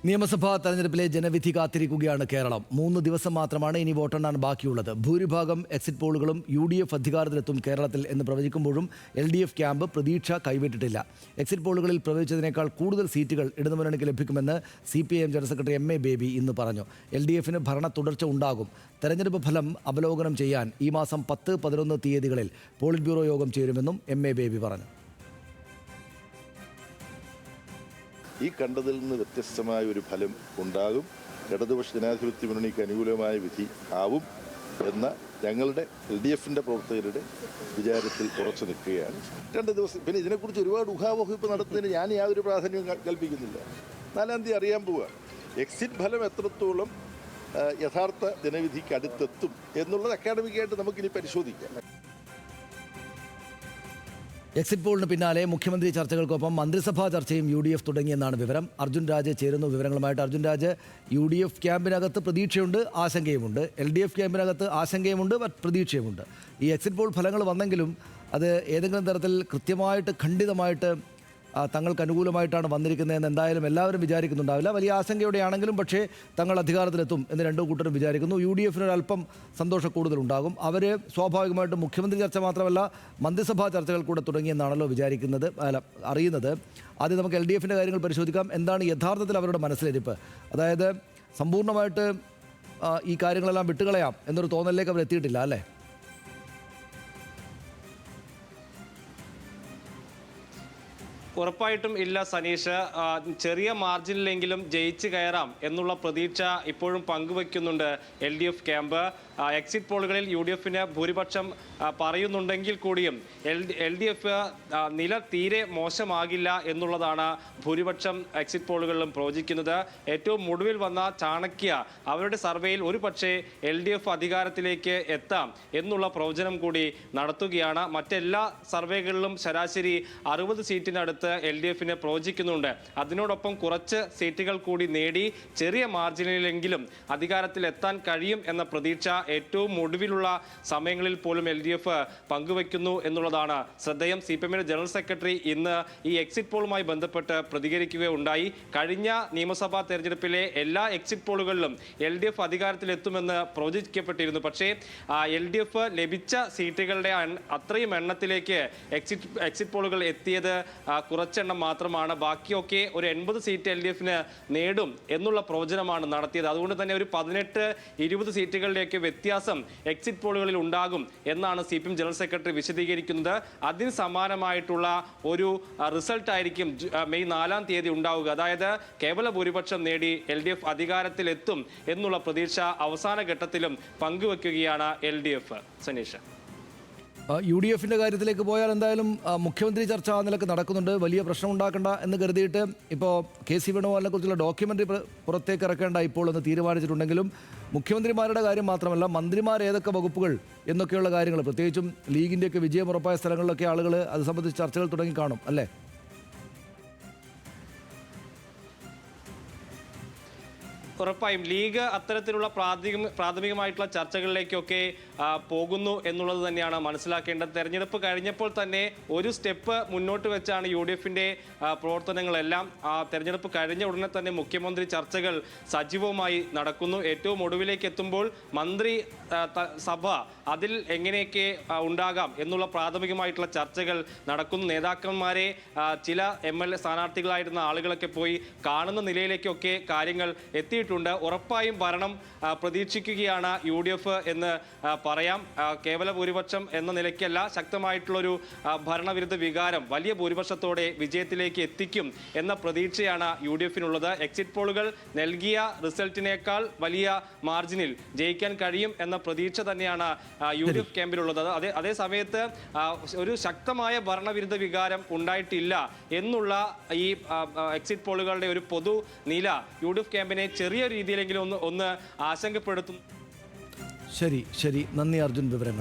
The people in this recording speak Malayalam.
നിയമസഭാ തെരഞ്ഞെടുപ്പിലെ ജനവിധി കാത്തിരിക്കുകയാണ് കേരളം. 3 ദിവസം മാത്രമാണ് ഇനി വോട്ടെണ്ണാൻ ബാക്കിയുള്ളത്. ഭൂരിഭാഗം എക്സിറ്റ് പോളുകളും UDF അധികാരത്തിലെത്തും കേരളത്തിൽ എന്ന് പ്രവചിക്കുമ്പോഴും LDF ക്യാമ്പ് പ്രതീക്ഷ കൈവിട്ടിട്ടില്ല. എക്സിറ്റ് പോളുകളിൽ പ്രവചിച്ചതിനേക്കാൾ കൂടുതൽ സീറ്റുകൾ ഇടതുമുന്നണിക്ക് ലഭിക്കുമെന്ന് CPIM general secretary MA baby ഇന്ന് പറഞ്ഞു. LDFന് ഭരണ തുടർച്ച ഉണ്ടാകും. തെരഞ്ഞെടുപ്പ് ഫലം അവലോകനം ചെയ്യാൻ ഈ മാസം 10, 11 തീയതികളിൽ പോളിറ്റ് ബ്യൂറോ യോഗം ചേരുമെന്നും MA ബേബി പറഞ്ഞു. ഈ കണ്ടതിൽ നിന്ന് വ്യത്യസ്തമായ ഒരു ഫലം ഉണ്ടാകും. ഇടതുപക്ഷ ജനാധിപത്യ മുന്നണിക്ക് അനുകൂലമായ വിധി ആവും എന്ന ഞങ്ങളുടെ LDFിൻ്റെ പ്രവർത്തകരുടെ വിചാരത്തിൽ ഉറച്ചു നിൽക്കുകയാണ്. 2 ദിവസം പിന്നെ ഇതിനെക്കുറിച്ച് ഒരുപാട് ഊഹാപോഹിപ്പ് നടത്തുന്നതിന് ഞാൻ യാതൊരു പ്രാധാന്യവും കൽപ്പിക്കുന്നില്ല. 4-ാം തീയതി അറിയാൻ പോവുക. എക്സിറ്റ് ഫലം എത്രത്തോളം യഥാർത്ഥ ജനവിധിക്ക് അടുത്തെത്തും എന്നുള്ളത് അക്കാഡമിക്കായിട്ട് നമുക്കിനി പരിശോധിക്കാം. എക്സിറ്റ് പോളിന് പിന്നാലെ മുഖ്യമന്ത്രി ചർച്ചകൾക്കൊപ്പം മന്ത്രിസഭാ ചർച്ചയും UDF തുടങ്ങിയെന്നാണ് വിവരം. അർജുൻ രാജ് ചേരുന്നു വിവരങ്ങളുമായിട്ട്. അർജുൻ രാജ്, UDF ക്യാമ്പിനകത്ത് പ്രതീക്ഷയുണ്ട്, ആശങ്കയുമുണ്ട്. LDF ക്യാമ്പിനകത്ത് ആശങ്കയുമുണ്ട്, പ്രതീക്ഷയുമുണ്ട്. ഈ എക്സിറ്റ് പോൾ ഫലങ്ങൾ വന്നെങ്കിലും അത് ഏതെങ്കിലും തരത്തിൽ കൃത്യമായിട്ട് ഖണ്ഡിതമായിട്ട് തങ്ങൾക്ക് അനുകൂലമായിട്ടാണ് വന്നിരിക്കുന്നതെന്ന് എന്തായാലും എല്ലാവരും വിചാരിക്കുന്നുണ്ടാവില്ല. വലിയ ആശങ്കയോടെയാണെങ്കിലും പക്ഷേ തങ്ങൾ അധികാരത്തിലെത്തും എന്ന് രണ്ടു കൂട്ടരും വിചാരിക്കുന്നു. UDFനൊരല്പം സന്തോഷം കൂടുതലുണ്ടാകും. അവർ സ്വാഭാവികമായിട്ടും മുഖ്യമന്ത്രി ചർച്ച മാത്രമല്ല മന്ത്രിസഭാ ചർച്ചകൾ കൂടെ തുടങ്ങിയെന്നാണല്ലോ അറിയുന്നത്. ആദ്യം നമുക്ക് LDFിൻ്റെ കാര്യങ്ങൾ പരിശോധിക്കാം. എന്താണ് യഥാർത്ഥത്തിൽ അവരുടെ മനസ്സിലിരിപ്പ്? അതായത് സമ്പൂർണ്ണമായിട്ട് ഈ കാര്യങ്ങളെല്ലാം വിട്ടുകളയാം എന്നൊരു തോന്നലിലേക്ക് അവർ എത്തിയിട്ടില്ല അല്ലേ? ഉറപ്പായിട്ടും ഇല്ല സനീഷ്. ചെറിയ മാർജിനിലെങ്കിലും ജയിച്ച് കയറാം എന്നുള്ള പ്രതീക്ഷ ഇപ്പോഴും പങ്കുവയ്ക്കുന്നുണ്ട് LDF ക്യാമ്പ്. എക്സിറ്റ് പോളുകളിൽ UDFന് ഭൂരിപക്ഷം പറയുന്നുണ്ടെങ്കിൽ കൂടിയും LDF നില തീരെ മോശമാകില്ല എന്നുള്ളതാണ് ഭൂരിപക്ഷം എക്സിറ്റ് പോളുകളിലും പ്രവചിക്കുന്നത്. ഏറ്റവും ഒടുവിൽ വന്ന ചാണക്യ അവരുടെ സർവേയിൽ ഒരു പക്ഷേ LDF അധികാരത്തിലേക്ക് എത്താം എന്നുള്ള പ്രവചനം കൂടി നടത്തുകയാണ്. മറ്റെല്ലാ സർവേകളിലും ശരാശരി 60 സീറ്റിനടുത്ത് LDFനെ പ്രവചിക്കുന്നുണ്ട്. അതിനോടൊപ്പം കുറച്ച് സീറ്റുകൾ കൂടി നേടി ചെറിയ മാർജിനിലെങ്കിലും അധികാരത്തിൽ എത്താൻ കഴിയും എന്ന പ്രതീക്ഷ ഏറ്റവും ഒടുവിലുള്ള സമയങ്ങളിൽ പോലും LDF പങ്കുവയ്ക്കുന്നു എന്നുള്ളതാണ് ശ്രദ്ധേയം. CPIMന്റെ ജനറൽ സെക്രട്ടറി ഇന്ന് ഈ എക്സിറ്റ് പോളുമായി ബന്ധപ്പെട്ട് പ്രതികരിക്കുകയുണ്ടായി. കഴിഞ്ഞ നിയമസഭാ തെരഞ്ഞെടുപ്പിലെ എല്ലാ എക്സിറ്റ് പോളുകളിലും LDF അധികാരത്തിലെത്തുമെന്ന് പ്രവചിക്കപ്പെട്ടിരുന്നു. പക്ഷേ LDF ലഭിച്ച സീറ്റുകളുടെ അത്രയും എണ്ണത്തിലേക്ക് എക്സിറ്റ് പോളുകൾ എത്തിയത് കുറച്ചെണ്ണം മാത്രമാണ്. ബാക്കിയൊക്കെ ഒരു 80 സീറ്റ് LDFന് നേടും എന്നുള്ള പ്രവചനമാണ് നടത്തിയത്. അതുകൊണ്ട് തന്നെ ഒരു 18-20 സീറ്റുകളിലേക്ക് വ്യത്യാസം എക്സിറ്റ് പോളുകളിൽ ഉണ്ടാകും എന്നാണ് CPIM ജനറൽ സെക്രട്ടറി വിശദീകരിക്കുന്നത്. അതിന് സമാനമായിട്ടുള്ള ഒരു റിസൾട്ട് ആയിരിക്കും മെയ് 4-ാം തീയതി ഉണ്ടാവുക. അതായത് കേവല ഭൂരിപക്ഷം നേടി LDF അധികാരത്തിലെത്തും എന്നുള്ള പ്രതീക്ഷ അവസാന ഘട്ടത്തിലും പങ്കുവെക്കുകയാണ് LDF. സനീഷ്, UDFിൻ്റെ കാര്യത്തിലേക്ക് പോയാൽ എന്തായാലും മുഖ്യമന്ത്രി ചർച്ച ആ നിലക്ക് നടക്കുന്നുണ്ട്. വലിയ പ്രശ്നം ഉണ്ടാക്കേണ്ട എന്ന് കരുതിയിട്ട് ഇപ്പോൾ KC വേണുഗോപാലിനെ കുറിച്ചുള്ള ഡോക്യുമെൻ്ററി പുറത്തേക്ക് ഇറക്കേണ്ട ഇപ്പോൾ എന്ന് തീരുമാനിച്ചിട്ടുണ്ടെങ്കിലും മുഖ്യമന്ത്രിമാരുടെ കാര്യം മാത്രമല്ല മന്ത്രിമാർ ഏതൊക്കെ വകുപ്പുകൾ എന്നൊക്കെയുള്ള കാര്യങ്ങൾ, പ്രത്യേകിച്ചും ലീഗിൻ്റെയൊക്കെ വിജയം ഉറപ്പായ സ്ഥലങ്ങളിലൊക്കെ ആളുകൾ അത് സംബന്ധിച്ച് ചർച്ചകൾ തുടങ്ങി കാണും അല്ലേ? ഉറപ്പായും ലീഗ് അത്തരത്തിലുള്ള പ്രാഥമികമായിട്ടുള്ള ചർച്ചകളിലേക്കൊക്കെ പോകുന്നു എന്നുള്ളത് തന്നെയാണ് മനസ്സിലാക്കേണ്ടത്. തെരഞ്ഞെടുപ്പ് കഴിഞ്ഞപ്പോൾ തന്നെ ഒരു സ്റ്റെപ്പ് മുന്നോട്ട് വെച്ചാണ് UDFിൻ്റെ പ്രവർത്തനങ്ങളെല്ലാം. തെരഞ്ഞെടുപ്പ് കഴിഞ്ഞ ഉടനെ തന്നെ മുഖ്യമന്ത്രി ചർച്ചകൾ സജീവമായി നടക്കുന്നു. ഏറ്റവും ഒടുവിലേക്ക് എത്തുമ്പോൾ മന്ത്രി സഭ അതിൽ എങ്ങനെയൊക്കെ ഉണ്ടാകാം എന്നുള്ള പ്രാഥമികമായിട്ടുള്ള ചർച്ചകൾ നടക്കുന്നു. നേതാക്കന്മാരെ ചില MLA സ്ഥാനാർത്ഥികളായിരുന്ന ആളുകളൊക്കെ പോയി കാണുന്ന നിലയിലേക്കൊക്കെ കാര്യങ്ങൾ എത്തിയിട്ടുണ്ട്. ഉറപ്പായും ഭരണം പ്രതീക്ഷിക്കുകയാണ് UDF എന്ന് പറയാം. കേവല ഭൂരിപക്ഷം എന്ന നിലയ്ക്കല്ല, ശക്തമായിട്ടുള്ളൊരു ഭരണവിരുദ്ധ വികാരം വലിയ ഭൂരിപക്ഷത്തോടെ വിജയത്തിലേക്ക് എത്തിക്കും എന്ന പ്രതീക്ഷയാണ് UDFനുള്ളത്. എക്സിറ്റ് പോളുകൾ നൽകിയ റിസൾട്ടിനേക്കാൾ വലിയ മാർജിനിൽ ജയിക്കാൻ കഴിയും എന്ന പ്രതീക്ഷ തന്നെയാണ് UDF ക്യാമ്പിലുള്ളത്. അതേ സമയത്ത് ഒരു ശക്തമായ ഭരണവിരുദ്ധ വികാരം ഉണ്ടായിട്ടില്ല എന്നുള്ള ഈ എക്സിറ്റ് പോളുകളുടെ ഒരു പൊതു നില UDF ക്യാമ്പിനെ ചെറിയ രീതിയിലെങ്കിലും ഒന്ന് ആശങ്കപ്പെടുത്തുന്നു. ശരി, നന്ദി അർജുൻ വിവരങ്ങൾ.